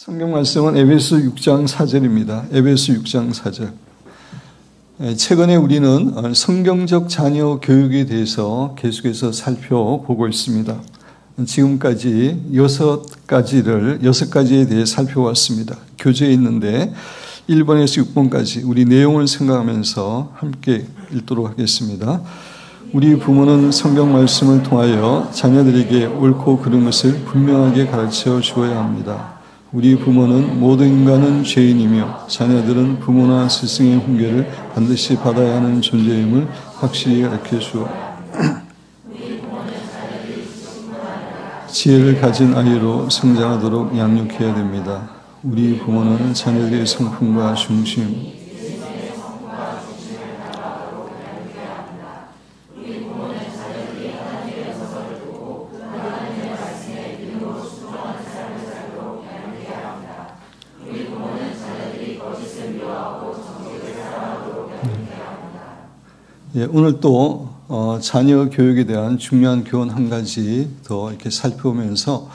성경 말씀은 에베소 6장 4절입니다. 에베소 6장 4절. 최근에 우리는 성경적 자녀 교육에 대해서 계속해서 살펴보고 있습니다. 지금까지 6가지에 대해 살펴왔습니다. 교재에 있는데 1번에서 6번까지 우리 내용을 생각하면서 함께 읽도록 하겠습니다. 우리 부모는 성경 말씀을 통하여 자녀들에게 옳고 그른 것을 분명하게 가르쳐 주어야 합니다. 우리 부모는 모든 인간은 죄인이며 자녀들은 부모나 스승의 훈계를 반드시 받아야 하는 존재임을 확실히 가르쳐 주어 지혜를 가진 아이로 성장하도록 양육해야 됩니다. 우리 부모는 자녀들의 성품과 중심, 오늘 또 자녀 교육에 대한 중요한 교훈 한 가지 더 이렇게 살펴보면서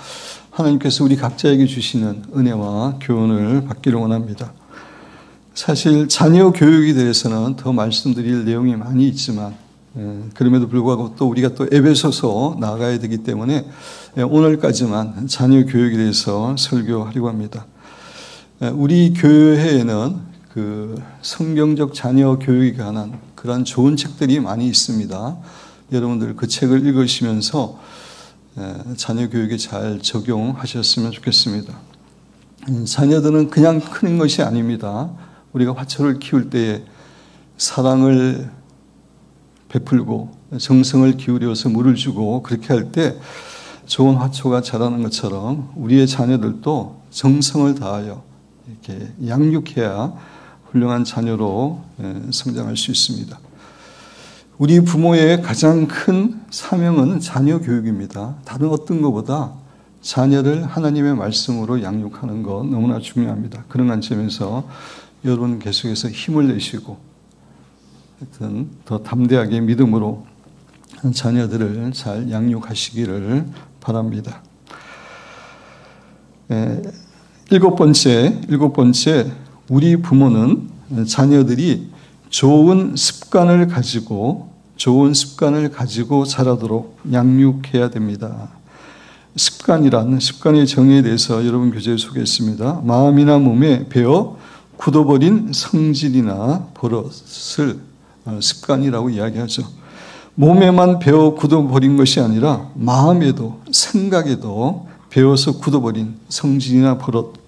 하나님께서 우리 각자에게 주시는 은혜와 교훈을 받기를 원합니다. 사실 자녀 교육에 대해서는 더 말씀드릴 내용이 많이 있지만 그럼에도 불구하고 또 우리가 또 에베소서 나가야 되기 때문에 오늘까지만 자녀 교육에 대해서 설교하려고 합니다. 우리 교회에는 그 성경적 자녀 교육에 관한 그런 좋은 책들이 많이 있습니다. 여러분들 그 책을 읽으시면서 자녀 교육에 잘 적용하셨으면 좋겠습니다. 자녀들은 그냥 크는 것이 아닙니다. 우리가 화초를 키울 때에 사랑을 베풀고 정성을 기울여서 물을 주고 그렇게 할 때 좋은 화초가 자라는 것처럼 우리의 자녀들도 정성을 다하여 이렇게 양육해야 훌륭한 자녀로 성장할 수 있습니다. 우리 부모의 가장 큰 사명은 자녀 교육입니다. 다른 어떤 것보다 자녀를 하나님의 말씀으로 양육하는 것 너무나 중요합니다. 그런 관점에서 여러분 계속해서 힘을 내시고 하여튼 더 담대하게 믿음으로 자녀들을 잘 양육하시기를 바랍니다. 일곱 번째 우리 부모는 자녀들이 좋은 습관을 가지고 자라도록 양육해야 됩니다. 습관의 정의에 대해서 여러분 교재에 소개했습니다. 마음이나 몸에 배어 굳어버린 성질이나 버릇을 습관이라고 이야기하죠. 몸에만 배어 굳어버린 것이 아니라 마음에도 생각에도 배워서 굳어버린 성질이나 버릇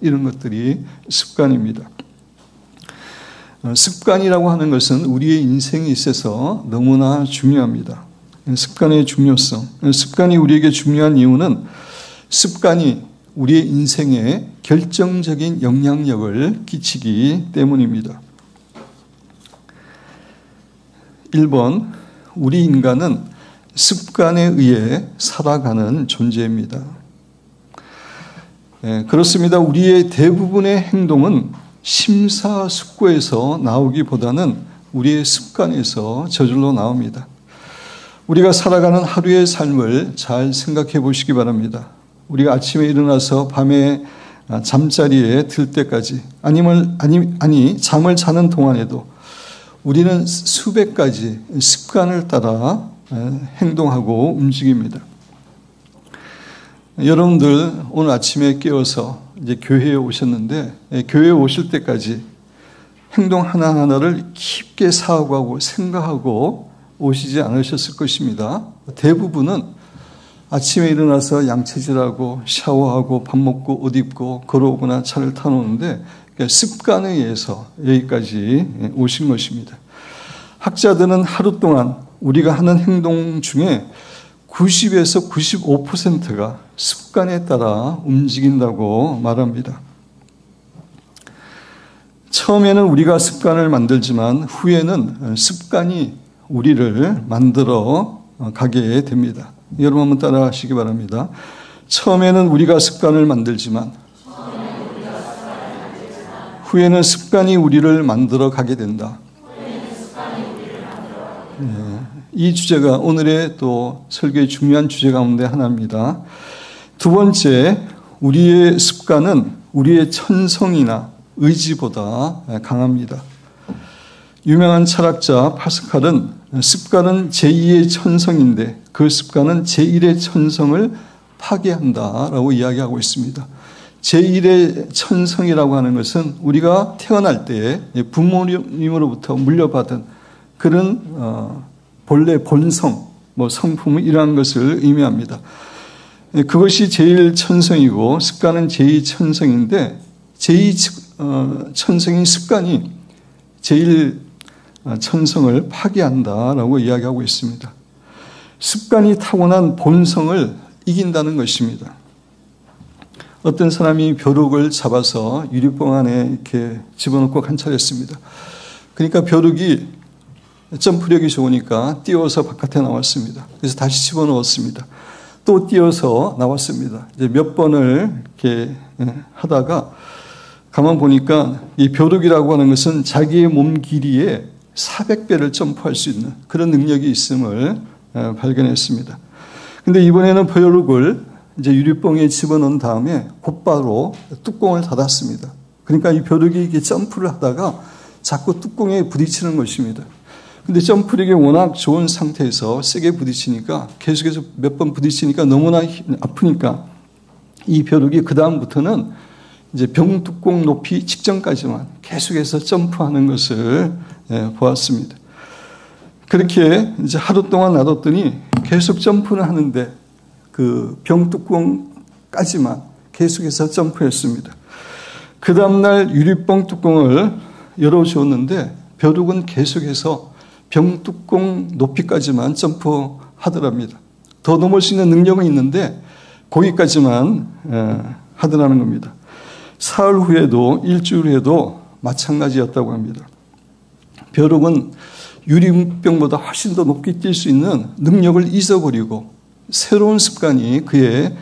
이런 것들이 습관입니다. 습관이라고 하는 것은 우리의 인생에 있어서 너무나 중요합니다. 습관의 중요성. 습관이 우리에게 중요한 이유는 습관이 우리의 인생에 결정적인 영향력을 끼치기 때문입니다. 1번, 우리 인간은 습관에 의해 살아가는 존재입니다. 그렇습니다. 우리의 대부분의 행동은 심사숙고에서 나오기보다는 우리의 습관에서 저절로 나옵니다. 우리가 살아가는 하루의 삶을 잘 생각해 보시기 바랍니다. 우리가 아침에 일어나서 밤에 잠자리에 들 때까지 잠을 자는 동안에도 우리는 수백 가지 습관을 따라 행동하고 움직입니다. 여러분들 오늘 아침에 깨어서 이제 교회에 오셨는데 교회에 오실 때까지 행동 하나하나를 깊게 사고하고 생각하고 오시지 않으셨을 것입니다. 대부분은 아침에 일어나서 양치질하고 샤워하고 밥 먹고 옷 입고 걸어오거나 차를 타놓는데 습관에 의해서 여기까지 오신 것입니다. 학자들은 하루 동안 우리가 하는 행동 중에 90에서 95%가 습관에 따라 움직인다고 말합니다. 처음에는 우리가 습관을 만들지만 후에는 습관이 우리를 만들어 가게 됩니다. 여러분 한번 따라 하시기 바랍니다. 처음에는 우리가 습관을 만들지만 후에는 습관이 우리를 만들어 가게 된다. 이 주제가 오늘의 또 설교의 중요한 주제 가운데 하나입니다. 두 번째, 우리의 습관은 우리의 천성이나 의지보다 강합니다. 유명한 철학자 파스칼은 습관은 제2의 천성인데 그 습관은 제1의 천성을 파괴한다라고 이야기하고 있습니다. 제1의 천성이라고 하는 것은 우리가 태어날 때 부모님으로부터 물려받은 그런 본래 본성, 성품이라는 것을 의미합니다. 그것이 제1천성이고 습관은 제2천성인데 제2천성인 습관이 제1천성을 파괴한다라고 이야기하고 있습니다. 습관이 타고난 본성을 이긴다는 것입니다. 어떤 사람이 벼룩을 잡아서 유리병 안에 이렇게 집어넣고 관찰했습니다. 그러니까 벼룩이 점프력이 좋으니까 띄워서 바깥에 나왔습니다. 그래서 다시 집어넣었습니다. 또 띄워서 나왔습니다. 이제 몇 번을 이렇게 하다가 가만 보니까 이 벼룩이라고 하는 것은 자기의 몸 길이에 400배를 점프할 수 있는 그런 능력이 있음을 발견했습니다. 근데 이번에는 벼룩을 이제 유리병에 집어넣은 다음에 곧바로 뚜껑을 닫았습니다. 그러니까 이 벼룩이 이렇게 점프를 하다가 자꾸 뚜껑에 부딪히는 것입니다. 근데 점프력이 워낙 좋은 상태에서 세게 부딪히니까 계속해서 몇 번 부딪히니까 너무나 아프니까 이 벼룩이 그다음부터는 이제 병뚜껑 높이 직전까지만 계속해서 점프하는 것을 보았습니다. 그렇게 이제 하루 동안 놔뒀더니 계속 점프를 하는데 그 병뚜껑까지만 계속해서 점프했습니다. 그 다음날 유리병 뚜껑을 열어주었는데 벼룩은 계속해서 병뚜껑 높이까지만 점프하더랍니다. 더 넘을 수 있는 능력은 있는데 거기까지만 하더라는 겁니다. 사흘 후에도 일주일 후에도 마찬가지였다고 합니다. 벼룩은 유리병보다 훨씬 더 높게 뛸 수 있는 능력을 잊어버리고 새로운 습관이 그의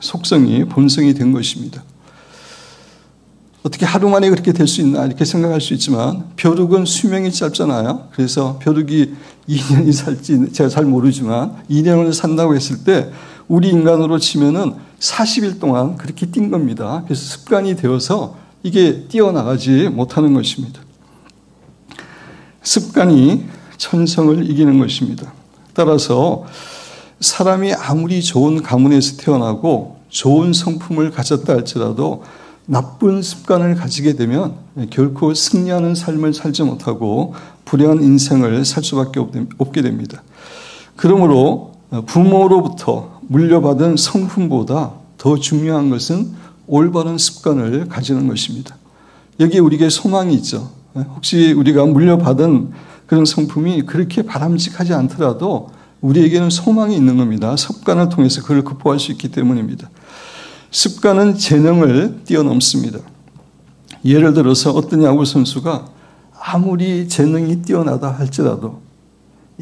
속성이 본성이 된 것입니다. 어떻게 하루 만에 그렇게 될 수 있나 이렇게 생각할 수 있지만 벼룩은 수명이 짧잖아요. 그래서 벼룩이 2년이 살지 제가 잘 모르지만 2년을 산다고 했을 때 우리 인간으로 치면은 40일 동안 그렇게 뛴 겁니다. 그래서 습관이 되어서 이게 뛰어나가지 못하는 것입니다. 습관이 천성을 이기는 것입니다. 따라서 사람이 아무리 좋은 가문에서 태어나고 좋은 성품을 가졌다 할지라도 나쁜 습관을 가지게 되면 결코 승리하는 삶을 살지 못하고 불행한 인생을 살 수밖에 없게 됩니다. 그러므로 부모로부터 물려받은 성품보다 더 중요한 것은 올바른 습관을 가지는 것입니다. 여기에 우리에게 소망이 있죠. 혹시 우리가 물려받은 그런 성품이 그렇게 바람직하지 않더라도 우리에게는 소망이 있는 겁니다. 습관을 통해서 그걸 극복할 수 있기 때문입니다. 습관은 재능을 뛰어넘습니다. 예를 들어서 어떤 야구 선수가 아무리 재능이 뛰어나다 할지라도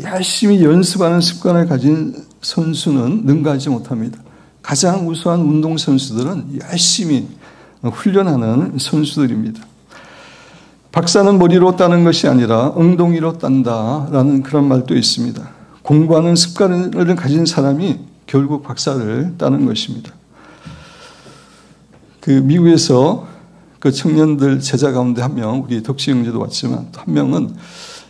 열심히 연습하는 습관을 가진 선수는 능가하지 못합니다. 가장 우수한 운동선수들은 열심히 훈련하는 선수들입니다. 박사는 머리로 따는 것이 아니라 엉덩이로 딴다라는 그런 말도 있습니다. 공부하는 습관을 가진 사람이 결국 박사를 따는 것입니다. 그 미국에서 그 청년들 제자 가운데 한 명, 우리 덕시 형제도 왔지만 한 명은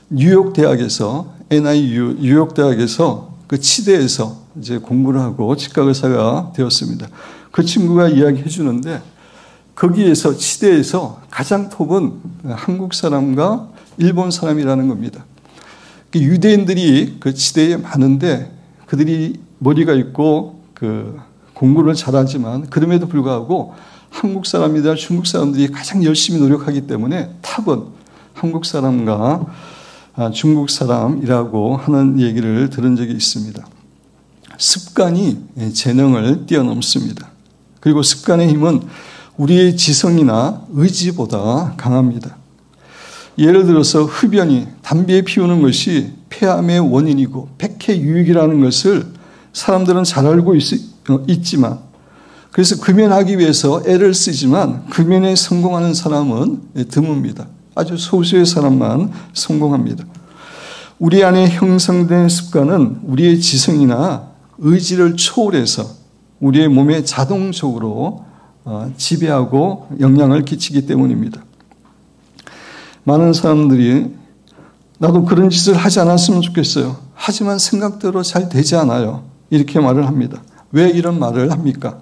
뉴욕 대학에서 NIU 뉴욕 대학에서 그 치대에서 이제 공부를 하고 직각의사가 되었습니다. 그 친구가 이야기해 주는데 거기에서 치대에서 가장 톱은 한국 사람과 일본 사람이라는 겁니다. 유대인들이 그 치대에 많은데 그들이 머리가 있고 그 공부를 잘하지만 그럼에도 불구하고 한국 사람이나 중국 사람들이 가장 열심히 노력하기 때문에 탑은 한국 사람과 중국 사람이라고 하는 얘기를 들은 적이 있습니다. 습관이 재능을 뛰어넘습니다. 그리고 습관의 힘은 우리의 지성이나 의지보다 강합니다. 예를 들어서 흡연이 담배 피우는 것이 폐암의 원인이고 백해유익이라는 것을 사람들은 잘 알고 있지만 그래서 금연하기 위해서 애를 쓰지만 금연에 성공하는 사람은 드뭅니다. 아주 소수의 사람만 성공합니다. 우리 안에 형성된 습관은 우리의 지성이나 의지를 초월해서 우리의 몸에 자동적으로 지배하고 영향을 끼치기 때문입니다. 많은 사람들이 나도 그런 짓을 하지 않았으면 좋겠어요. 하지만 생각대로 잘 되지 않아요. 이렇게 말을 합니다. 왜 이런 말을 합니까?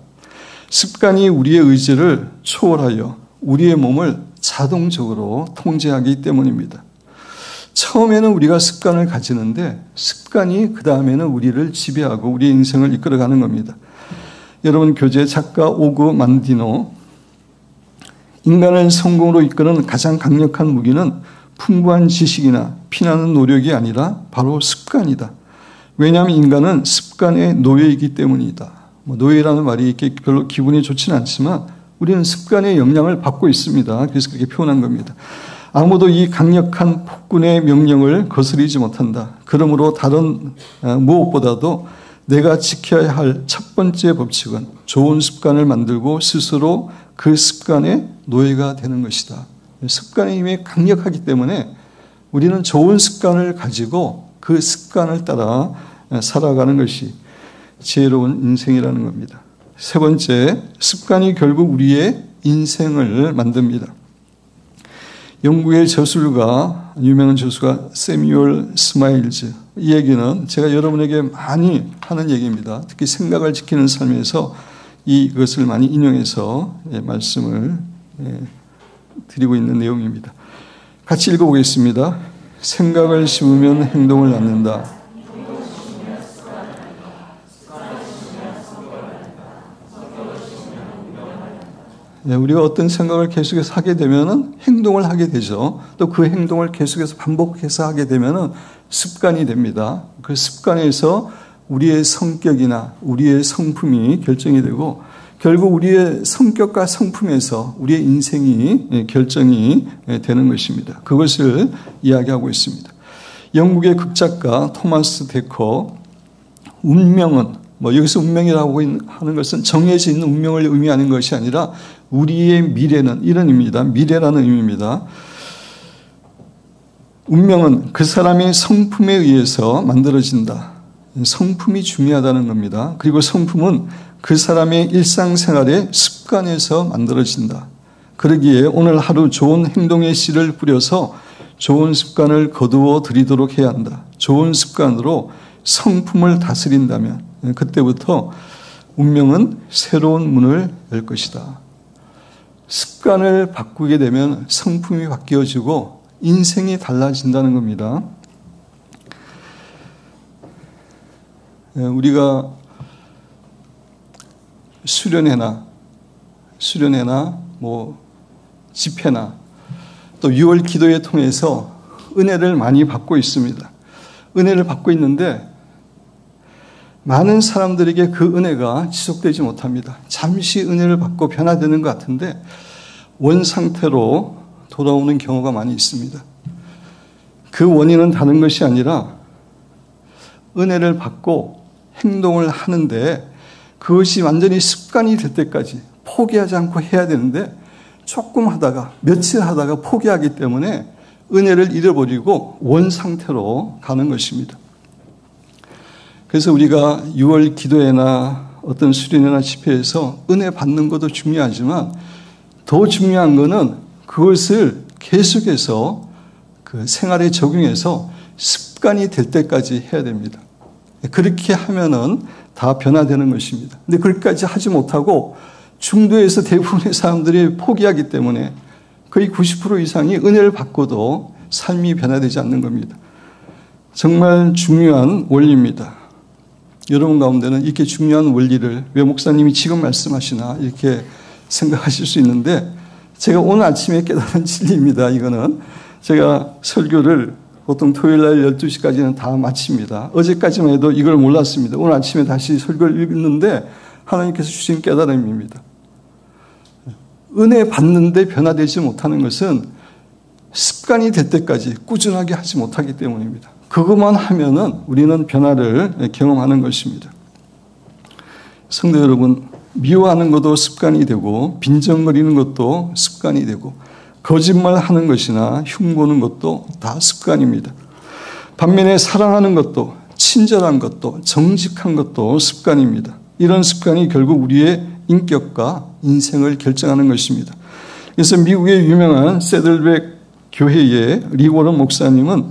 습관이 우리의 의지를 초월하여 우리의 몸을 자동적으로 통제하기 때문입니다. 처음에는 우리가 습관을 가지는데 습관이 그 다음에는 우리를 지배하고 우리의 인생을 이끌어가는 겁니다. 여러분, 교재 작가 오그 만디노, 인간을 성공으로 이끄는 가장 강력한 무기는 풍부한 지식이나 피나는 노력이 아니라 바로 습관이다. 왜냐하면 인간은 습관의 노예이기 때문이다. 노예라는 말이 이렇게 별로 기분이 좋지는 않지만 우리는 습관의 영향을 받고 있습니다. 그래서 그렇게 표현한 겁니다. 아무도 이 강력한 폭군의 명령을 거스르지 못한다. 그러므로 다른 무엇보다도 내가 지켜야 할 첫 번째 법칙은 좋은 습관을 만들고 스스로 그 습관의 노예가 되는 것이다. 습관의 힘이 강력하기 때문에 우리는 좋은 습관을 가지고 그 습관을 따라 살아가는 것이 지혜로운 인생이라는 겁니다. 세 번째, 습관이 결국 우리의 인생을 만듭니다. 영국의 저술가, 유명한 저술가 세뮤얼 스마일즈, 이 얘기는 제가 여러분에게 많이 하는 얘기입니다. 특히 생각을 지키는 삶에서 이것을 많이 인용해서 말씀을 드리고 있는 내용입니다. 같이 읽어보겠습니다. 생각을 심으면 행동을 낳는다. 우리가 어떤 생각을 계속해서 하게 되면 행동을 하게 되죠. 또 그 행동을 계속해서 반복해서 하게 되면 습관이 됩니다. 그 습관에서 우리의 성격이나 우리의 성품이 결정이 되고 결국 우리의 성격과 성품에서 우리의 인생이 결정이 되는 것입니다. 그것을 이야기하고 있습니다. 영국의 극작가 토마스 데커, 운명은 여기서 운명이라고 하는 것은 정해져 있는 운명을 의미하는 것이 아니라 우리의 미래는 이런 의미입니다. 미래라는 의미입니다. 운명은 그 사람의 성품에 의해서 만들어진다. 성품이 중요하다는 겁니다. 그리고 성품은 그 사람의 일상생활의 습관에서 만들어진다. 그러기에 오늘 하루 좋은 행동의 씨를 뿌려서 좋은 습관을 거두어 들이도록 해야 한다. 좋은 습관으로 성품을 다스린다면 그때부터 운명은 새로운 문을 열 것이다. 습관을 바꾸게 되면 성품이 바뀌어지고 인생이 달라진다는 겁니다. 우리가 수련회나 집회나 또 6월 기도회 통해서 은혜를 많이 받고 있습니다. 은혜를 받고 있는데 많은 사람들에게 그 은혜가 지속되지 못합니다. 잠시 은혜를 받고 변화되는 것 같은데 원 상태로 돌아오는 경우가 많이 있습니다. 그 원인은 다른 것이 아니라 은혜를 받고 행동을 하는데 그것이 완전히 습관이 될 때까지 포기하지 않고 해야 되는데 조금 하다가 며칠 하다가 포기하기 때문에 은혜를 잃어버리고 원 상태로 가는 것입니다. 그래서 우리가 6월 기도회나 어떤 수련회나 집회에서 은혜 받는 것도 중요하지만 더 중요한 것은 그것을 계속해서 그 생활에 적용해서 습관이 될 때까지 해야 됩니다. 그렇게 하면은 다 변화되는 것입니다. 근데 그렇게까지 하지 못하고 중도에서 대부분의 사람들이 포기하기 때문에 거의 90% 이상이 은혜를 받고도 삶이 변화되지 않는 겁니다. 정말 중요한 원리입니다. 여러분 가운데는 이렇게 중요한 원리를 왜 목사님이 지금 말씀하시나 이렇게 생각하실 수 있는데 제가 오늘 아침에 깨달은 진리입니다. 이거는 제가 설교를 보통 토요일 날 12시까지는 다 마칩니다. 어제까지만 해도 이걸 몰랐습니다. 오늘 아침에 다시 설교를 읽는데 하나님께서 주신 깨달음입니다. 은혜 받는데 변화되지 못하는 것은 습관이 될 때까지 꾸준하게 하지 못하기 때문입니다. 그것만 하면은 우리는 변화를 경험하는 것입니다. 성도 여러분, 미워하는 것도 습관이 되고 빈정거리는 것도 습관이 되고 거짓말하는 것이나 흉보는 것도 다 습관입니다. 반면에 사랑하는 것도 친절한 것도 정직한 것도 습관입니다. 이런 습관이 결국 우리의 인격과 인생을 결정하는 것입니다. 그래서 미국의 유명한 세들백 교회의 리 워런 목사님은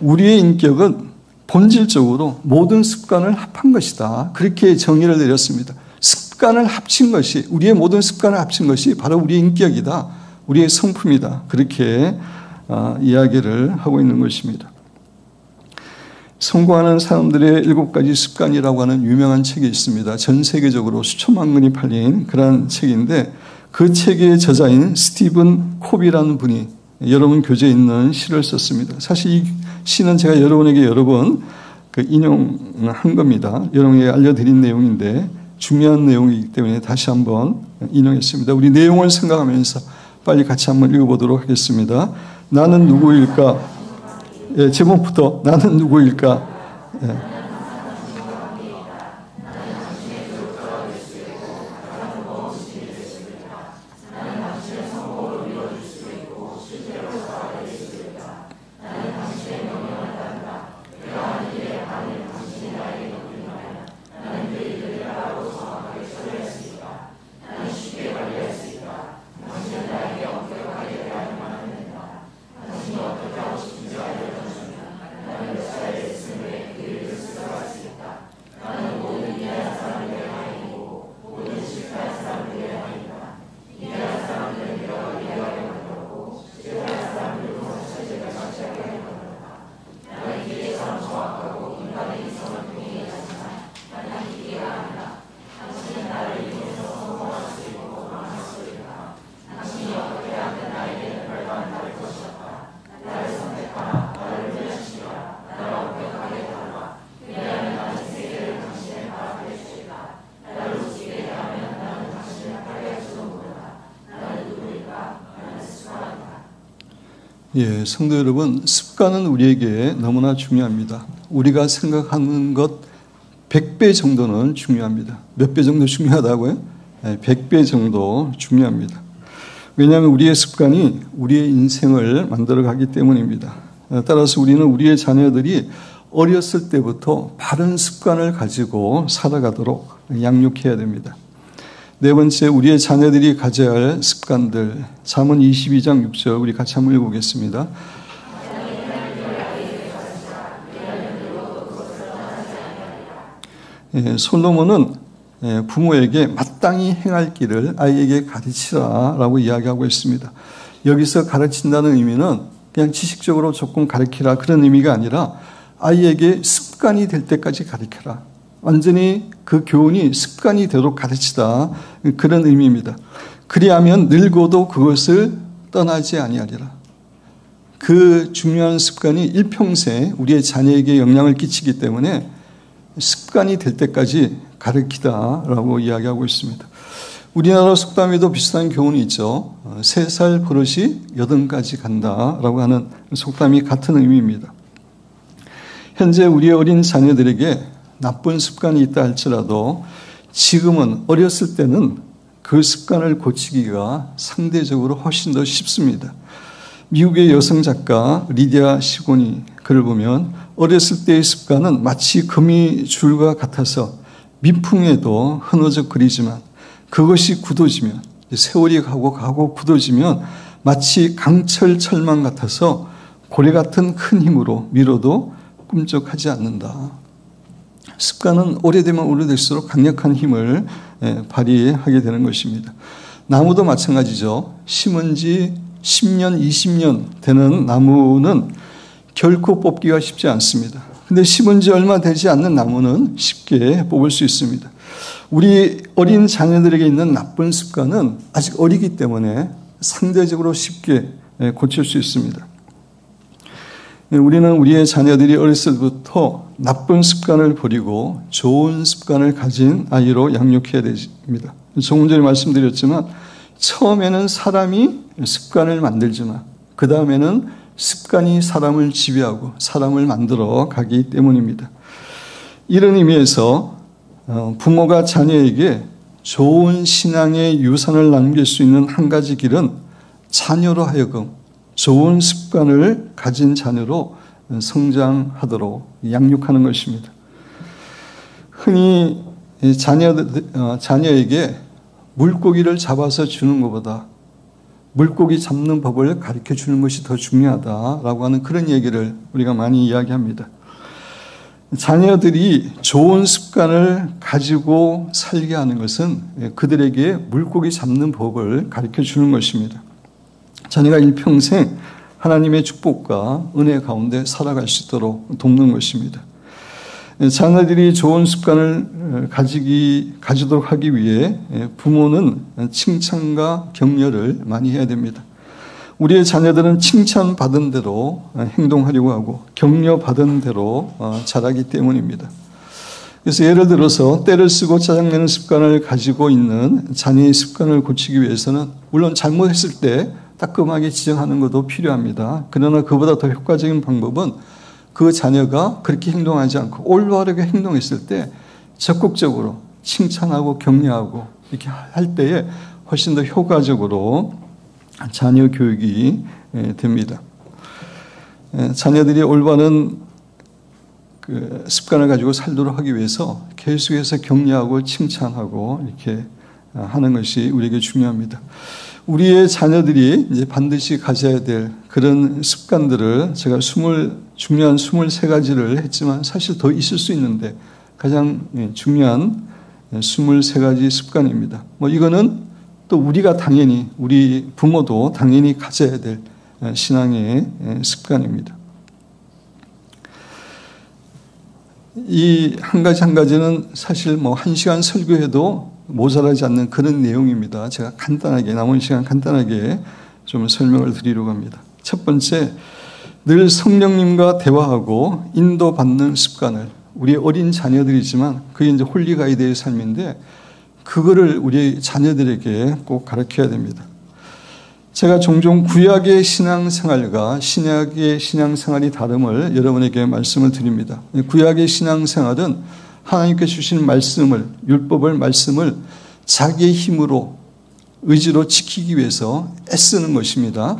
우리의 인격은 본질적으로 모든 습관을 합한 것이다. 그렇게 정의를 내렸습니다. 습관을 합친 것이, 우리의 모든 습관을 합친 것이 바로 우리의 인격이다. 우리의 성품이다. 그렇게 이야기를 하고 있는 것입니다. 성공하는 사람들의 7가지 습관이라고 하는 유명한 책이 있습니다. 전 세계적으로 수천만 권이 팔린 그런 책인데 그 책의 저자인 스티븐 코비라는 분이 여러분 교재에 있는 시를 썼습니다. 사실 이 시는 제가 여러분에게 여러 번 인용한 겁니다. 여러분에게 알려드린 내용인데 중요한 내용이기 때문에 다시 한번 인용했습니다. 우리 내용을 생각하면서 빨리 같이 한번 읽어보도록 하겠습니다. 나는 누구일까? 예, 제목부터 나는 누구일까? 예. 예, 성도 여러분, 습관은 우리에게 너무나 중요합니다. 우리가 생각하는 것 100배 정도는 중요합니다. 몇 배 정도 중요하다고요? 100배 정도 중요합니다. 왜냐하면 우리의 습관이 우리의 인생을 만들어가기 때문입니다. 따라서 우리는 우리의 자녀들이 어렸을 때부터 바른 습관을 가지고 살아가도록 양육해야 됩니다. 네 번째, 우리의 자녀들이 가져야 할 습관들. 잠언 22장 6절 우리 같이 한번 읽어보겠습니다. 솔로몬은 부모에게 마땅히 행할 길을 아이에게 가르치라라고 이야기하고 있습니다. 여기서 가르친다는 의미는 그냥 지식적으로 조금 가르치라 그런 의미가 아니라 아이에게 습관이 될 때까지 가르쳐라. 완전히 그 교훈이 습관이 되도록 가르치다 그런 의미입니다. 그리하면 늙어도 그것을 떠나지 아니하리라. 그 중요한 습관이 일평생 우리의 자녀에게 영향을 끼치기 때문에 습관이 될 때까지 가르치다라고 이야기하고 있습니다. 우리나라 속담에도 비슷한 교훈이 있죠. 3살 버릇이 8가지 간다라고 하는 속담이 같은 의미입니다. 현재 우리의 어린 자녀들에게 나쁜 습관이 있다 할지라도 지금은 어렸을 때는 그 습관을 고치기가 상대적으로 훨씬 더 쉽습니다. 미국의 여성 작가 리디아 시곤이 글을 보면 어렸을 때의 습관은 마치 거미줄과 같아서 미풍에도 흐느적거리지만 그것이 굳어지면 세월이 가고 굳어지면 마치 강철 철망 같아서 고래 같은 큰 힘으로 밀어도 꿈쩍하지 않는다. 습관은 오래되면 오래될수록 강력한 힘을 발휘하게 되는 것입니다. 나무도 마찬가지죠. 심은 지 10년, 20년 되는 나무는 결코 뽑기가 쉽지 않습니다. 근데 심은 지 얼마 되지 않는 나무는 쉽게 뽑을 수 있습니다. 우리 어린 자녀들에게 있는 나쁜 습관은 아직 어리기 때문에 상대적으로 쉽게 고칠 수 있습니다. 우리는 우리의 자녀들이 어렸을 때부터 나쁜 습관을 버리고 좋은 습관을 가진 아이로 양육해야 됩니다. 조금 전에 말씀드렸지만 처음에는 사람이 습관을 만들지만 그 다음에는 습관이 사람을 지배하고 사람을 만들어 가기 때문입니다. 이런 의미에서 부모가 자녀에게 좋은 신앙의 유산을 남길 수 있는 한 가지 길은 자녀로 하여금 좋은 습관을 가진 자녀로 성장하도록 양육하는 것입니다. 흔히 자녀에게 물고기를 잡아서 주는 것보다 물고기 잡는 법을 가르쳐 주는 것이 더 중요하다라고 하는 그런 얘기를 우리가 많이 이야기합니다. 자녀들이 좋은 습관을 가지고 살게 하는 것은 그들에게 물고기 잡는 법을 가르쳐 주는 것입니다. 자녀가 일평생 하나님의 축복과 은혜 가운데 살아갈 수 있도록 돕는 것입니다. 자녀들이 좋은 습관을 가지도록 하기 위해 부모는 칭찬과 격려를 많이 해야 됩니다. 우리의 자녀들은 칭찬받은 대로 행동하려고 하고 격려받은 대로 자라기 때문입니다. 그래서 예를 들어서 때를 쓰고 짜증내는 습관을 가지고 있는 자녀의 습관을 고치기 위해서는 물론 잘못했을 때 따끔하게 지적하는 것도 필요합니다. 그러나 그보다 더 효과적인 방법은 그 자녀가 그렇게 행동하지 않고 올바르게 행동했을 때 적극적으로 칭찬하고 격려하고 이렇게 할 때에 훨씬 더 효과적으로 자녀 교육이 됩니다. 자녀들이 올바른 그 습관을 가지고 살도록 하기 위해서 계속해서 격려하고 칭찬하고 이렇게 하는 것이 우리에게 중요합니다. 우리의 자녀들이 이제 반드시 가져야 될 그런 습관들을 제가 중요한 23가지를 했지만 사실 더 있을 수 있는데 가장 중요한 23가지 습관입니다. 이거는 또 우리가 당연히 우리 부모도 당연히 가져야 될 신앙의 습관입니다. 이 한 가지 한 가지는 사실 1시간 설교해도 모자라지 않는 그런 내용입니다. 제가 간단하게 남은 시간 간단하게 좀 설명을 드리려고 합니다. 첫 번째, 늘 성령님과 대화하고 인도받는 습관을 우리 어린 자녀들이지만 그게 이제 홀리가이드의 삶인데 그거를 우리 자녀들에게 꼭 가르쳐야 됩니다. 제가 종종 구약의 신앙생활과 신약의 신앙생활이 다름을 여러분에게 말씀을 드립니다. 구약의 신앙생활은 하나님께서 주신 말씀을, 말씀을 자기의 힘으로, 의지로 지키기 위해서 애쓰는 것입니다.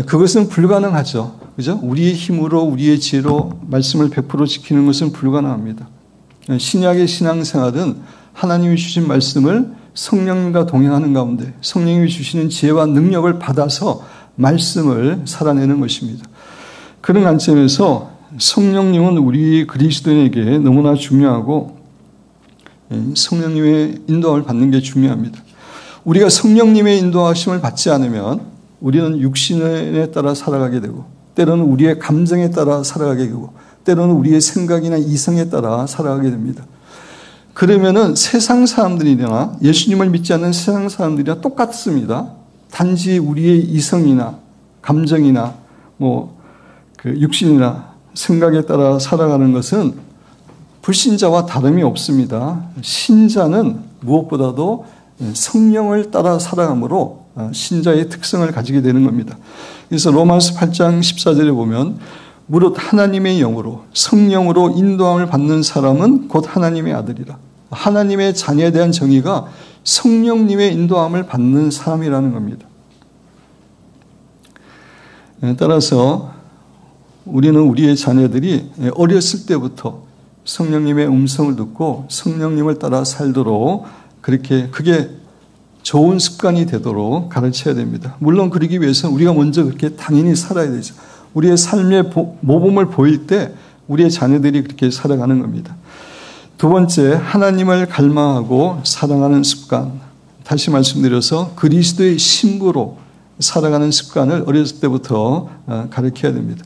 그것은 불가능하죠. 그죠? 우리의 힘으로, 우리의 지혜로 말씀을 100% 지키는 것은 불가능합니다. 신약의 신앙생활은 하나님이 주신 말씀을 성령님과 동행하는 가운데 성령님이 주시는 지혜와 능력을 받아서 말씀을 살아내는 것입니다. 그런 관점에서 성령님은 우리 그리스도인에게 너무나 중요하고 성령님의 인도함을 받는 게 중요합니다. 우리가 성령님의 인도하심을 받지 않으면 우리는 육신에 따라 살아가게 되고 때로는 우리의 감정에 따라 살아가게 되고 때로는 우리의 생각이나 이성에 따라 살아가게 됩니다. 그러면은 세상 사람들이나 예수님을 믿지 않는 세상 사람들이랑 똑같습니다. 단지 우리의 이성이나 감정이나 육신이나 생각에 따라 살아가는 것은 불신자와 다름이 없습니다. 신자는 무엇보다도 성령을 따라 살아가므로 신자의 특성을 가지게 되는 겁니다. 그래서 로마서 8장 14절에 보면 무릇 하나님의 영으로 성령으로 인도함을 받는 사람은 곧 하나님의 아들이라. 하나님의 자녀에 대한 정의가 성령님의 인도함을 받는 사람이라는 겁니다. 따라서 우리는 우리의 자녀들이 어렸을 때부터 성령님의 음성을 듣고 성령님을 따라 살도록 그게 좋은 습관이 되도록 가르쳐야 됩니다. 물론 그러기 위해서 우리가 먼저 그렇게 당연히 살아야 되죠. 우리의 삶의 모범을 보일 때 우리의 자녀들이 그렇게 살아가는 겁니다. 두 번째, 하나님을 갈망하고 사랑하는 습관. 다시 말씀드려서 그리스도의 신부로 살아가는 습관을 어렸을 때부터 가르쳐야 됩니다.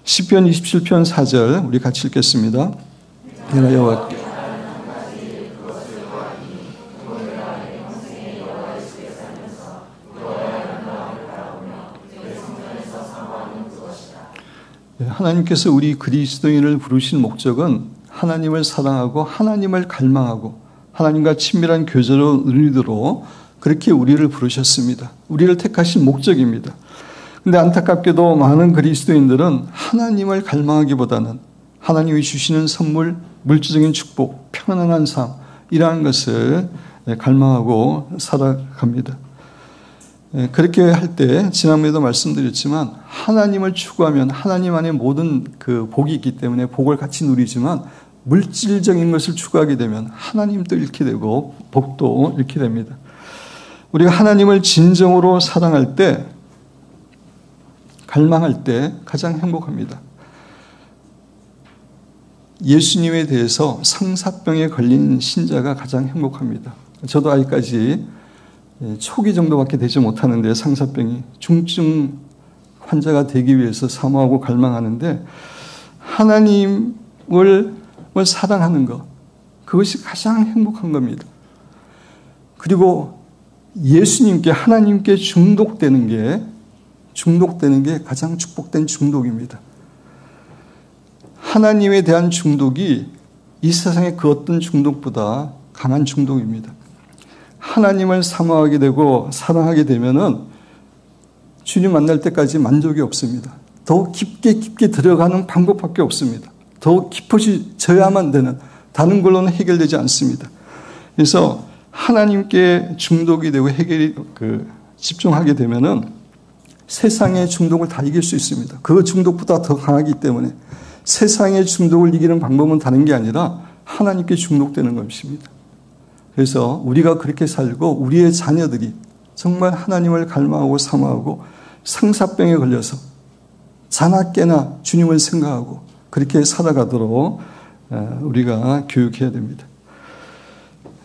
시편 27편 4절 우리 같이 읽겠습니다. 내가 여호와께 하나님께서 우리 그리스도인을 부르신 목적은 하나님을 사랑하고 하나님을 갈망하고 하나님과 친밀한 교제로 누리도록 그렇게 우리를 부르셨습니다. 우리를 택하신 목적입니다. 그런데 안타깝게도 많은 그리스도인들은 하나님을 갈망하기보다는 하나님이 주시는 선물, 물질적인 축복, 평안한 삶 이러한 것을 갈망하고 살아갑니다. 그렇게 할 때 지난번에도 말씀드렸지만 하나님을 추구하면 하나님 안에 모든 그 복이 있기 때문에 복을 같이 누리지만 물질적인 것을 추구하게 되면 하나님도 잃게 되고 복도 잃게 됩니다. 우리가 하나님을 진정으로 사랑할 때, 갈망할 때 가장 행복합니다. 예수님에 대해서 상사병에 걸린 신자가 가장 행복합니다. 저도 아직까지 초기 정도밖에 되지 못하는데 상사병이 중증 환자가 되기 위해서 사모하고 갈망하는데 하나님을 사랑하는 것, 그것이 가장 행복한 겁니다. 그리고 예수님께, 하나님께 중독되는 게 가장 축복된 중독입니다. 하나님에 대한 중독이 이 세상의 그 어떤 중독보다 강한 중독입니다. 하나님을 사모하게 되고 사랑하게 되면은 주님 만날 때까지 만족이 없습니다. 더 깊게 들어가는 방법밖에 없습니다. 더 깊어져야만 되는, 다른 걸로는 해결되지 않습니다. 그래서 하나님께 중독이 되고 집중하게 되면은 세상의 중독을 다 이길 수 있습니다. 그 중독보다 더 강하기 때문에 세상의 중독을 이기는 방법은 다른 게 아니라 하나님께 중독되는 것입니다. 그래서 우리가 그렇게 살고 우리의 자녀들이 정말 하나님을 갈망하고 사모하고 상사병에 걸려서 자나 깨나 주님을 생각하고 그렇게 살아가도록 우리가 교육해야 됩니다.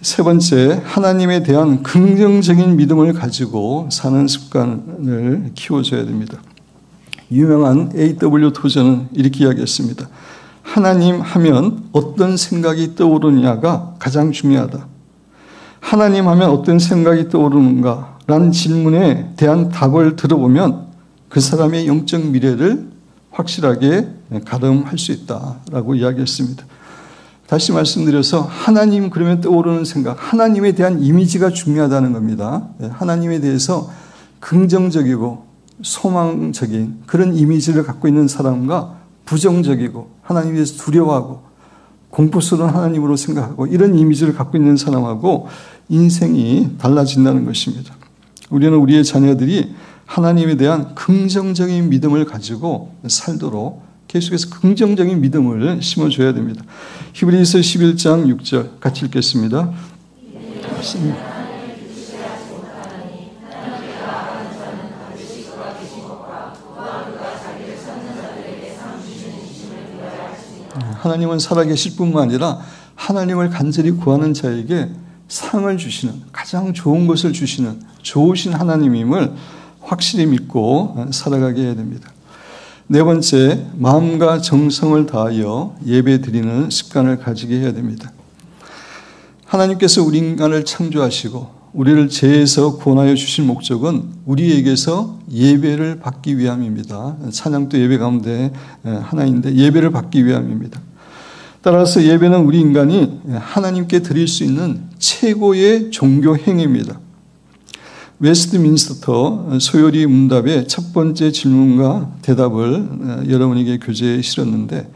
세 번째, 하나님에 대한 긍정적인 믿음을 가지고 사는 습관을 키워줘야 됩니다. 유명한 A.W. 토저는 이렇게 이야기했습니다. 하나님 하면 어떤 생각이 떠오르느냐가 가장 중요하다. 하나님 하면 어떤 생각이 떠오르는가? 라는 질문에 대한 답을 들어보면 그 사람의 영적 미래를 확실하게 가늠할 수 있다라고 이야기했습니다. 다시 말씀드려서 하나님 그러면 떠오르는 생각, 하나님에 대한 이미지가 중요하다는 겁니다. 하나님에 대해서 긍정적이고 소망적인 그런 이미지를 갖고 있는 사람과 부정적이고 하나님에 대해서 두려워하고 공포스러운 하나님으로 생각하고 이런 이미지를 갖고 있는 사람하고 인생이 달라진다는 것입니다. 우리는 우리의 자녀들이 하나님에 대한 긍정적인 믿음을 가지고 살도록 계속해서 긍정적인 믿음을 심어줘야 됩니다. 히브리서 11장 6절 같이 읽겠습니다. 하나님은 살아계실 뿐만 아니라 하나님을 간절히 구하는 자에게 상을 주시는, 가장 좋은 것을 주시는 좋으신 하나님임을 확실히 믿고 살아가게 해야 됩니다. 네 번째, 마음과 정성을 다하여 예배 드리는 습관을 가지게 해야 됩니다. 하나님께서 우리 인간을 창조하시고 우리를 죄에서 구원하여 주신 목적은 우리에게서 예배를 받기 위함입니다. 찬양도 예배 가운데 하나인데 예배를 받기 위함입니다. 따라서 예배는 우리 인간이 하나님께 드릴 수 있는 최고의 종교 행위입니다. 웨스트민스터 소요리 문답의 첫 번째 질문과 대답을 여러분에게 교재에 실었는데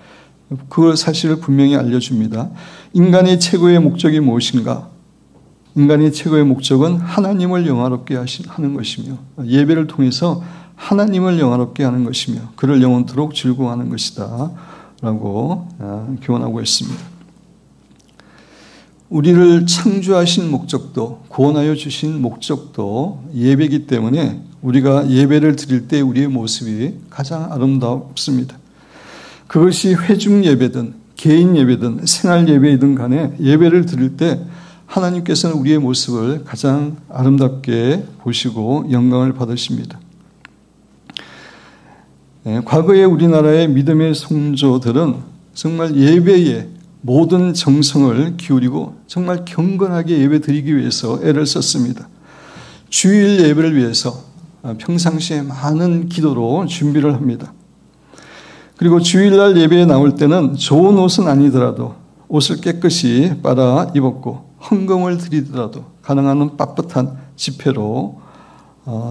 그 사실을 분명히 알려줍니다. 인간의 최고의 목적이 무엇인가? 인간의 최고의 목적은 하나님을 영화롭게 하는 것이며 예배를 통해서 하나님을 영화롭게 하는 것이며 그를 영원토록 즐거워하는 것이다 라고 교훈하고 있습니다. 우리를 창조하신 목적도 구원하여 주신 목적도 예배이기 때문에 우리가 예배를 드릴 때 우리의 모습이 가장 아름답습니다. 그것이 회중 예배든 개인 예배든 생활 예배이든 간에 예배를 드릴 때 하나님께서는 우리의 모습을 가장 아름답게 보시고 영광을 받으십니다. 과거의 우리나라의 믿음의 성조들은 정말 예배에 모든 정성을 기울이고 정말 경건하게 예배 드리기 위해서 애를 썼습니다. 주일 예배를 위해서 평상시에 많은 기도로 준비를 합니다. 그리고 주일날 예배에 나올 때는 좋은 옷은 아니더라도 옷을 깨끗이 빨아 입었고 헌금을 드리더라도 가능한 한 빳빳한 지폐로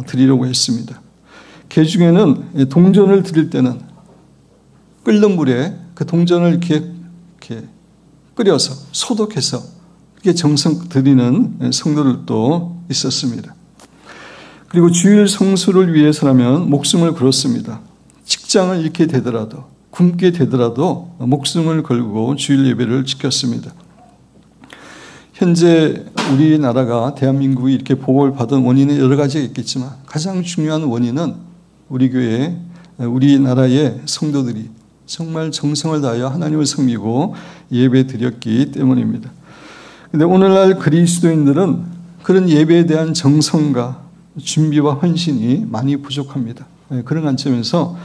드리려고 했습니다. 개중에는 동전을 드릴 때는 끓는 물에 그 동전을 이렇게 끓여서 소독해서 이렇게 정성 드리는 성도들도 있었습니다. 그리고 주일 성수를 위해서라면 목숨을 걸었습니다. 직장을 잃게 되더라도 굶게 되더라도 목숨을 걸고 주일 예배를 지켰습니다. 현재 우리나라가 대한민국이 이렇게 복을 받은 원인은 여러 가지가 있겠지만 가장 중요한 원인은 우리 교회, 우리나라의 성도들이 정말 정성을 다하여 하나님을 섬기고 예배 드렸기 때문입니다. 그런데 오늘날 그리스도인들은 그런 예배에 대한 정성과 준비와 헌신이 많이 부족합니다. 그런 관점에서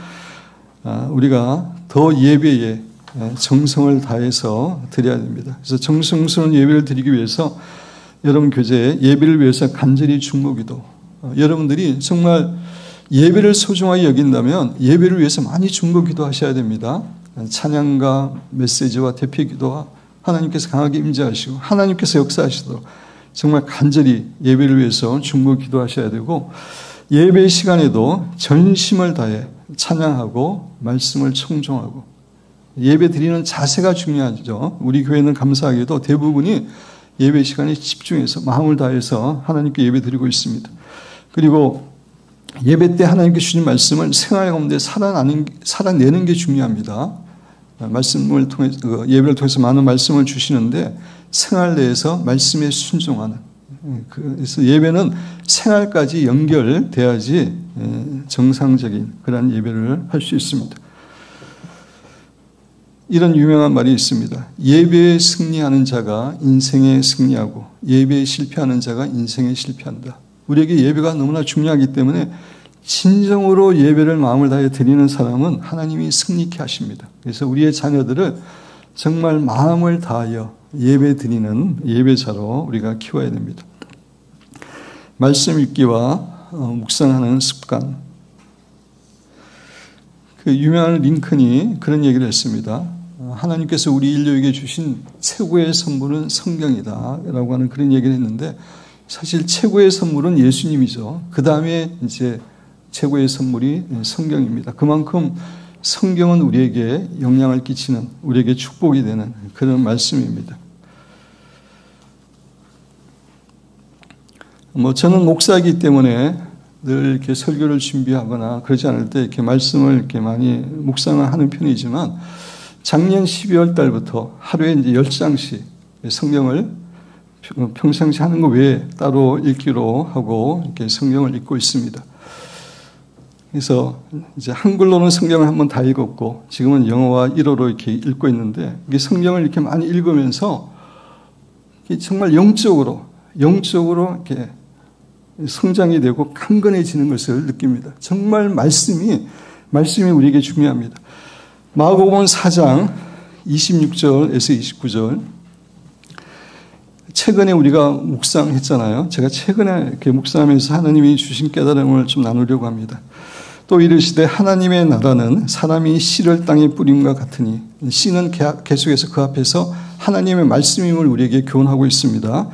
우리가 더 예배에 정성을 다해서 드려야 됩니다. 그래서 정성스러운 예배를 드리기 위해서 여러분 교제에 예배를 위해서 간절히 중보기도, 여러분들이 정말 예배를 소중하게 여긴다면 예배를 위해서 많이 중보기도 하셔야 됩니다. 찬양과 메시지와 대표기도와 하나님께서 강하게 임재하시고 하나님께서 역사하시도록 정말 간절히 예배를 위해서 중보기도 하셔야 되고, 예배 시간에도 전심을 다해 찬양하고 말씀을 청종하고 예배 드리는 자세가 중요하죠. 우리 교회는 감사하게도 대부분이 예배 시간에 집중해서 마음을 다해서 하나님께 예배 드리고 있습니다. 그리고 예배 때 하나님께 주신 말씀을 생활 가운데 살아내는 게 중요합니다. 말씀을 통해 예배를 통해서 많은 말씀을 주시는데 생활 내에서 말씀에 순종하는, 그래서 예배는 생활까지 연결돼야지 정상적인 그런 예배를 할 수 있습니다. 이런 유명한 말이 있습니다. 예배에 승리하는 자가 인생에 승리하고 예배에 실패하는 자가 인생에 실패한다. 우리에게 예배가 너무나 중요하기 때문에 진정으로 예배를 마음을 다해 드리는 사람은 하나님이 승리케 하십니다. 그래서 우리의 자녀들을 정말 마음을 다하여 예배 드리는 예배자로 우리가 키워야 됩니다. 말씀 읽기와 묵상하는 습관. 그 유명한 링컨이 그런 얘기를 했습니다. 하나님께서 우리 인류에게 주신 최고의 선물은 성경이다 라고 하는 그런 얘기를 했는데, 사실 최고의 선물은 예수님이죠. 그 다음에 이제 최고의 선물이 성경입니다. 그만큼 성경은 우리에게 영향을 끼치는, 우리에게 축복이 되는 그런 말씀입니다. 저는 목사이기 때문에 늘 이렇게 설교를 준비하거나 그러지 않을 때 이렇게 말씀을 이렇게 많이 묵상을 하는 편이지만, 작년 12월 달부터 하루에 이제 10장씩 성경을 평상시 하는 것 외에 따로 읽기로 하고 이렇게 성경을 읽고 있습니다. 그래서 이제 한글로는 성경을 한번 다 읽었고, 지금은 영어와 1어로 이렇게 읽고 있는데, 이게 성경을 이렇게 많이 읽으면서 정말 영적으로 이렇게 성장이 되고 강건해지는 것을 느낍니다. 정말 말씀이 우리에게 중요합니다. 마가복음 4장 26절에서 29절. 최근에 우리가 묵상했잖아요. 제가 최근에 이렇게 묵상하면서 하나님이 주신 깨달음을 좀 나누려고 합니다. 또 이르시되 하나님의 나라는 사람이 씨를 땅에 뿌림과 같으니, 씨는 계속해서 그 앞에서 하나님의 말씀임을 우리에게 교훈하고 있습니다.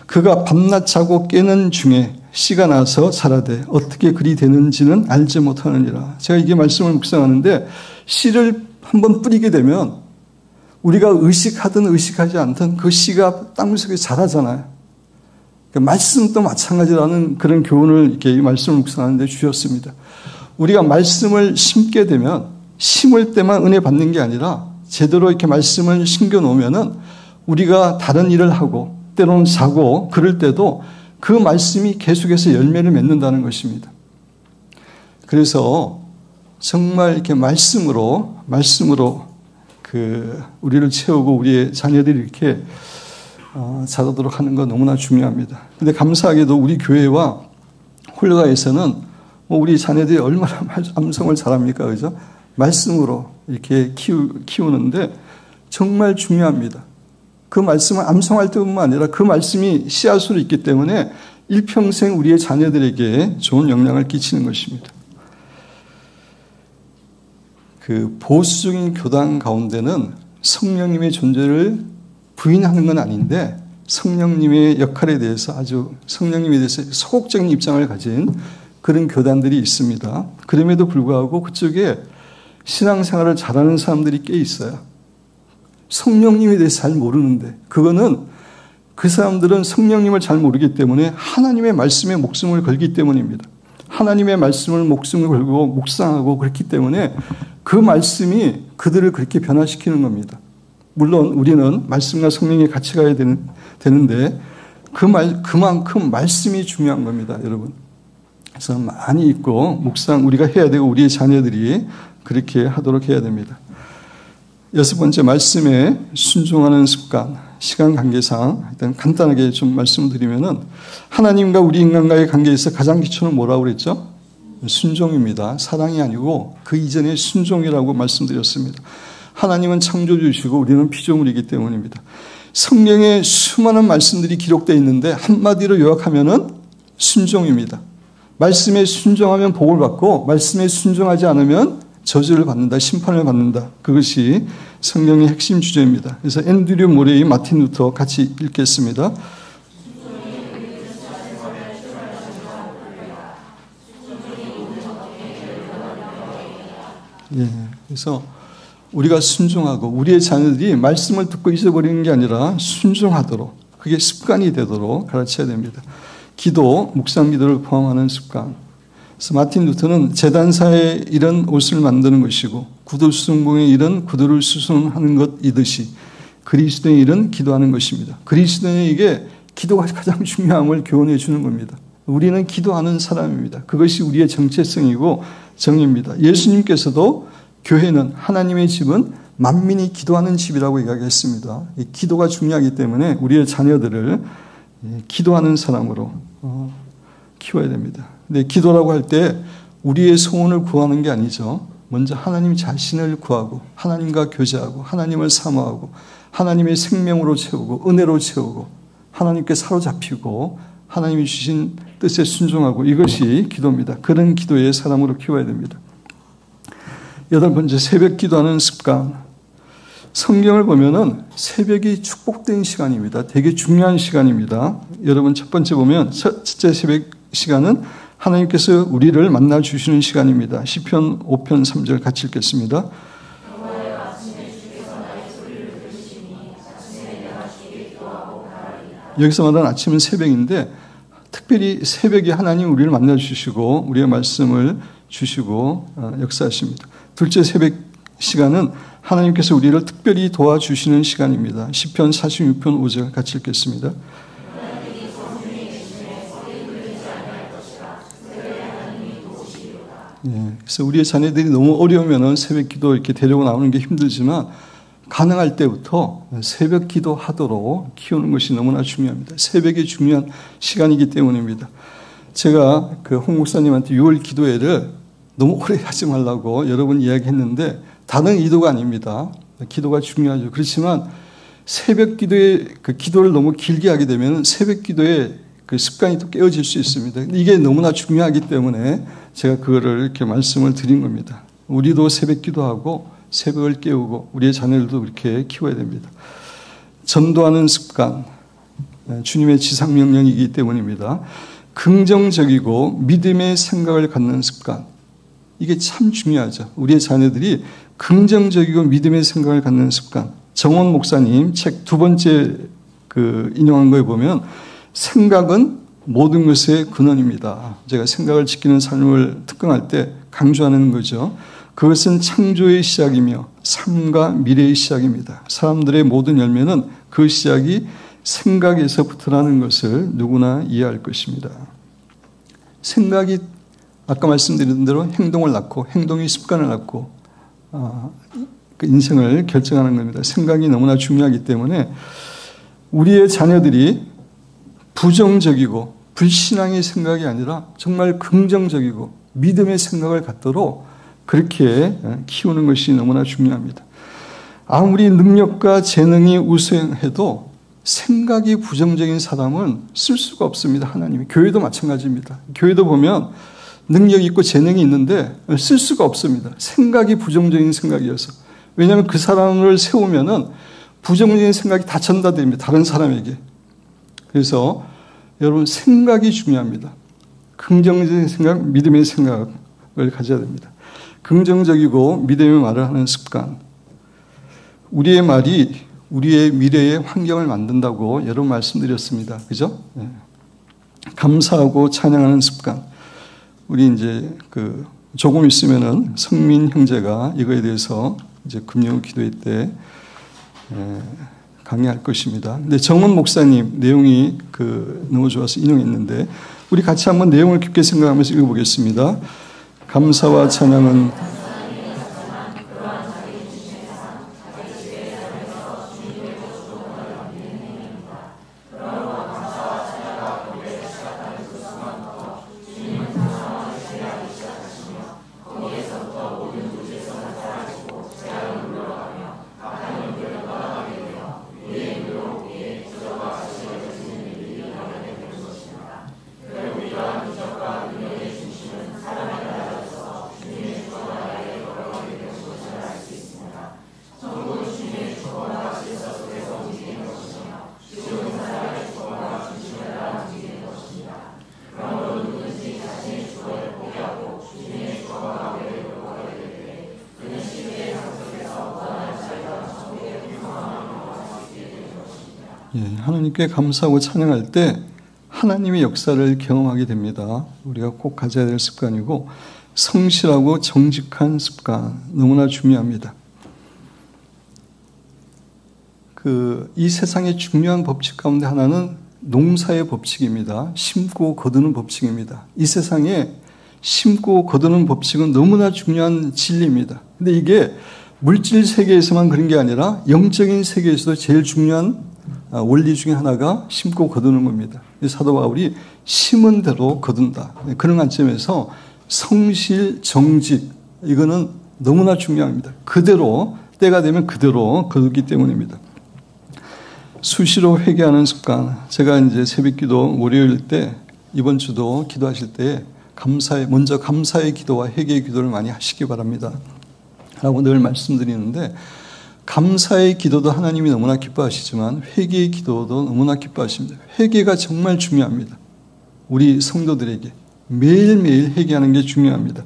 그가 밤낮 자고 깨는 중에 씨가 나서 자라되 어떻게 그리 되는지는 알지 못하느니라. 제가 이게 말씀을 묵상하는데, 씨를 한번 뿌리게 되면 우리가 의식하든 의식하지 않든 그 씨가 땅속에 자라잖아요. 그러니까 말씀도 마찬가지라는 그런 교훈을 이렇게 이 말씀을 묵상하는데 주셨습니다. 우리가 말씀을 심게 되면 심을 때만 은혜 받는 게 아니라 제대로 이렇게 말씀을 심겨 놓으면은 우리가 다른 일을 하고 때로는 자고 그럴 때도 그 말씀이 계속해서 열매를 맺는다는 것입니다. 그래서 정말 이렇게 말씀으로 우리를 채우고 우리의 자녀들이 이렇게 자라도록 하는 건 너무나 중요합니다. 근데 감사하게도 우리 교회와 홀가에서는 우리 자녀들이 얼마나 암송을 잘합니까? 그죠? 말씀으로 이렇게 키우는데 정말 중요합니다. 그 말씀을 암송할 때뿐만 아니라 그 말씀이 씨앗으로 있기 때문에 일평생 우리의 자녀들에게 좋은 영향을 끼치는 것입니다. 그 보수적인 교단 가운데는 성령님의 존재를 부인하는 건 아닌데, 성령님의 역할에 대해서 성령님에 대해서 소극적인 입장을 가진 그런 교단들이 있습니다. 그럼에도 불구하고 그쪽에 신앙생활을 잘하는 사람들이 꽤 있어요. 성령님에 대해서 잘 모르는데, 그거는 그 사람들은 성령님을 잘 모르기 때문에 하나님의 말씀에 목숨을 걸기 때문입니다. 하나님의 말씀을 목숨을 걸고 묵상하고 그렇기 때문에 그 말씀이 그들을 그렇게 변화시키는 겁니다. 물론 우리는 말씀과 성령이 같이 가야 되는데 그만큼 말씀이 중요한 겁니다, 여러분. 그래서 많이 읽고 묵상 우리가 해야 되고 우리의 자녀들이 그렇게 하도록 해야 됩니다. 6번째, 말씀에 순종하는 습관. 시간 관계상 일단 간단하게 좀 말씀드리면은 하나님과 우리 인간과의 관계에서 가장 기초는 뭐라고 그랬죠? 순종입니다. 사랑이 아니고 그 이전에 순종이라고 말씀드렸습니다. 하나님은 창조주시고 우리는 피조물이기 때문입니다. 성경에 수많은 말씀들이 기록되어 있는데 한마디로 요약하면은 순종입니다. 말씀에 순종하면 복을 받고 말씀에 순종하지 않으면 저주를 받는다, 심판을 받는다. 그것이 성경의 핵심 주제입니다. 그래서 앤드류 모레이, 마틴 루터 같이 읽겠습니다. 예, 그래서 우리가 순종하고 우리의 자녀들이 말씀을 듣고 잊어버리는 게 아니라 순종하도록, 그게 습관이 되도록 가르쳐야 됩니다. 기도, 묵상 기도를 포함하는 습관. 그래서 마틴 루터는 제단사의 일은 옷을 만드는 것이고 구두 수송공의 일은 구두를 수송하는 것이듯이 그리스도의 일은 기도하는 것입니다. 그리스도인에게 기도가 가장 중요함을 교훈해 주는 겁니다. 우리는 기도하는 사람입니다. 그것이 우리의 정체성이고 정의입니다. 예수님께서도 교회는, 하나님의 집은 만민이 기도하는 집이라고 이야기했습니다. 이 기도가 중요하기 때문에 우리의 자녀들을 기도하는 사람으로 키워야 됩니다. 근데 기도라고 할 때 우리의 소원을 구하는 게 아니죠. 먼저 하나님 자신을 구하고 하나님과 교제하고 하나님을 사모하고 하나님의 생명으로 채우고 은혜로 채우고 하나님께 사로잡히고 하나님이 주신 뜻에 순종하고, 이것이 기도입니다. 그런 기도의 사람으로 키워야 됩니다. 8번째, 새벽 기도하는 습관. 성경을 보면은 새벽이 축복된 시간입니다. 되게 중요한 시간입니다. 여러분, 첫 번째 보면 첫째 새벽 시간은 하나님께서 우리를 만나 주시는 시간입니다. 시편 5편 3절 같이 읽겠습니다. 여기서 말하는 아침은 새벽인데 특별히 새벽에 하나님 우리를 만나 주시고 우리의 말씀을 주시고 역사하십니다. 둘째 새벽 시간은 하나님께서 우리를 특별히 도와주시는 시간입니다. 시편 46편 5절 같이 읽겠습니다. 예, 그래서 우리의 자녀들이 너무 어려우면 새벽 기도 이렇게 데리고 나오는 게 힘들지만 가능할 때부터 새벽 기도 하도록 키우는 것이 너무나 중요합니다. 새벽이 중요한 시간이기 때문입니다. 제가 홍 목사님한테 6월 기도회를 너무 오래 하지 말라고 여러 번 이야기했는데 다른 의도가 아닙니다. 기도가 중요하죠. 그렇지만 새벽 기도에 기도를 너무 길게 하게 되면 새벽 기도에 습관이 또 깨어질 수 있습니다. 이게 너무나 중요하기 때문에 제가 그거를 이렇게 말씀을 드린 겁니다. 우리도 새벽 기도하고 새벽을 깨우고 우리의 자녀들도 그렇게 키워야 됩니다. 전도하는 습관, 주님의 지상명령이기 때문입니다. 긍정적이고 믿음의 생각을 갖는 습관, 이게 참 중요하죠. 우리의 자녀들이 긍정적이고 믿음의 생각을 갖는 습관. 정원 목사님 책 2번째 인용한 거에 보면 생각은 모든 것의 근원입니다. 제가 생각을 지키는 삶을 특강할 때 강조하는 거죠. 그것은 창조의 시작이며 삶과 미래의 시작입니다. 사람들의 모든 열매는 그 시작이 생각에서부터라는 것을 누구나 이해할 것입니다. 생각이 아까 말씀드린 대로 행동을 낳고 행동이 습관을 낳고 그 인생을 결정하는 겁니다. 생각이 너무나 중요하기 때문에 우리의 자녀들이 부정적이고 불신앙의 생각이 아니라 정말 긍정적이고 믿음의 생각을 갖도록 그렇게 키우는 것이 너무나 중요합니다. 아무리 능력과 재능이 우수해도 생각이 부정적인 사람은 쓸 수가 없습니다. 하나님이. 교회도 마찬가지입니다. 교회도 보면 능력이 있고 재능이 있는데 쓸 수가 없습니다. 생각이 부정적인 생각이어서. 왜냐하면 그 사람을 세우면은 부정적인 생각이 다 전달됩니다. 다른 사람에게. 그래서 여러분 생각이 중요합니다. 긍정적인 생각, 믿음의 생각을 가져야 됩니다. 긍정적이고 믿음의 말을 하는 습관. 우리의 말이 우리의 미래의 환경을 만든다고 여러 번 말씀드렸습니다. 그죠? 네. 감사하고 찬양하는 습관. 우리 이제 조금 있으면은 성민 형제가 이거에 대해서 이제 금요 기도회 때 강의할 것입니다. 근데 정원 목사님 내용이 너무 좋아서 인용했는데 우리 같이 한번 내용을 깊게 생각하면서 읽어보겠습니다. 감사와 찬양은 하나님께 감사하고 찬양할 때 하나님의 역사를 경험하게 됩니다. 우리가 꼭 가져야 될 습관이고 성실하고 정직한 습관 너무나 중요합니다. 이 세상의 중요한 법칙 가운데 하나는 농사의 법칙입니다. 심고 거두는 법칙입니다. 이 세상에 심고 거두는 법칙은 너무나 중요한 진리입니다. 근데 이게 물질 세계에서만 그런 게 아니라 영적인 세계에서도 제일 중요한 원리 중에 하나가 심고 거두는 겁니다. 사도 바울이 심은 대로 거둔다. 그런 관점에서 성실, 정직 이거는 너무나 중요합니다. 그대로 때가 되면 그대로 거두기 때문입니다. 수시로 회개하는 습관. 제가 이제 새벽기도 월요일 때 이번 주도 기도하실 때 먼저 감사의 기도와 회개의 기도를 많이 하시기 바랍니다. 라고 늘 말씀드리는데 감사의 기도도 하나님이 너무나 기뻐하시지만 회개의 기도도 너무나 기뻐하십니다. 회개가 정말 중요합니다. 우리 성도들에게 매일매일 회개하는 게 중요합니다.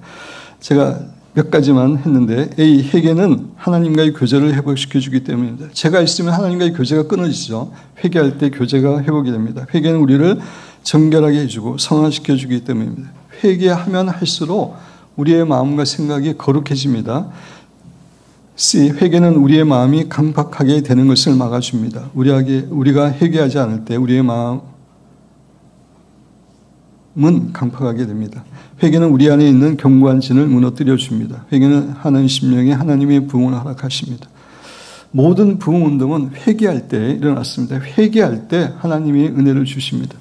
제가 몇 가지만 했는데 A. 회개는 하나님과의 교제를 회복시켜주기 때문입니다. 제가 있으면 하나님과의 교제가 끊어지죠. 회개할 때 교제가 회복이 됩니다. 회개는 우리를 정결하게 해주고 성화시켜주기 때문입니다. 회개하면 할수록 우리의 마음과 생각이 거룩해집니다. C. 회개는 우리의 마음이 강박하게 되는 것을 막아줍니다. 우리가 회개하지 않을 때 우리의 마음은 강박하게 됩니다. 회개는 우리 안에 있는 견고한 진을 무너뜨려 줍니다. 회개는 하는 심령에 하나님의 부흥을 허락하십니다. 모든 부흥 운동은 회개할 때 일어났습니다. 회개할 때 하나님이 은혜를 주십니다.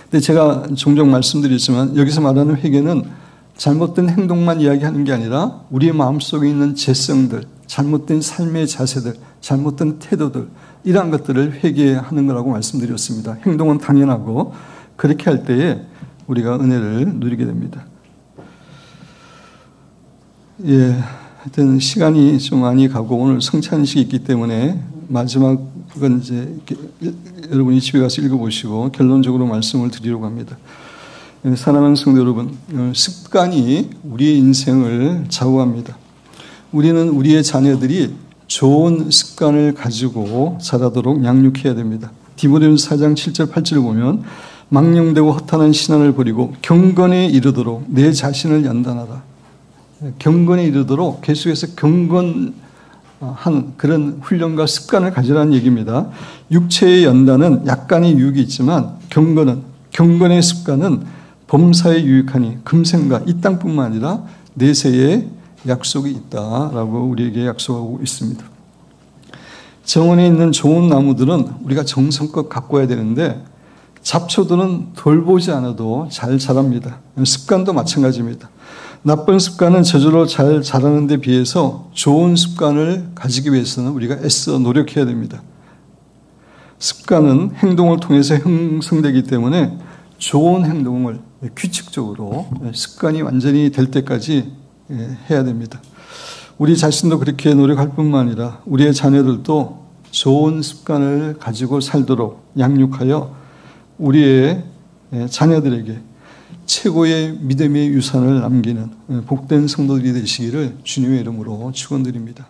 근데 제가 종종 말씀드리지만 여기서 말하는 회개는 잘못된 행동만 이야기하는 게 아니라 우리의 마음속에 있는 죄성들, 잘못된 삶의 자세들, 잘못된 태도들 이러한 것들을 회개하는 거라고 말씀드렸습니다. 행동은 당연하고 그렇게 할 때에 우리가 은혜를 누리게 됩니다. 하여튼 시간이 좀 많이 가고 오늘 성찬식이 있기 때문에 마지막은 이제 여러분이 집에 가서 읽어보시고 결론적으로 말씀을 드리려고 합니다. 사랑하는 성도 여러분, 습관이 우리의 인생을 좌우합니다. 우리는 우리의 자녀들이 좋은 습관을 가지고 자라도록 양육해야 됩니다. 디모데전서 4장 7절 8절을 보면 망령되고 허탄한 신앙을 버리고 경건에 이르도록 내 자신을 연단하라. 경건에 이르도록 계속해서 경건한 그런 훈련과 습관을 가지라는 얘기입니다. 육체의 연단은 약간의 유익이 있지만 경건의 습관은 범사에 유익하니 금생과 이 땅뿐만 아니라 내세에 약속이 있다라고 우리에게 약속하고 있습니다. 정원에 있는 좋은 나무들은 우리가 정성껏 가꿔야 되는데 잡초들은 돌보지 않아도 잘 자랍니다. 습관도 마찬가지입니다. 나쁜 습관은 저절로 잘 자라는 데 비해서 좋은 습관을 가지기 위해서는 우리가 애써 노력해야 됩니다. 습관은 행동을 통해서 형성되기 때문에 좋은 행동을 규칙적으로 습관이 완전히 될 때까지 해야 됩니다. 우리 자신도 그렇게 노력할 뿐만 아니라 우리의 자녀들도 좋은 습관을 가지고 살도록 양육하여 우리의 자녀들에게 최고의 믿음의 유산을 남기는 복된 성도들이 되시기를 주님의 이름으로 축원드립니다.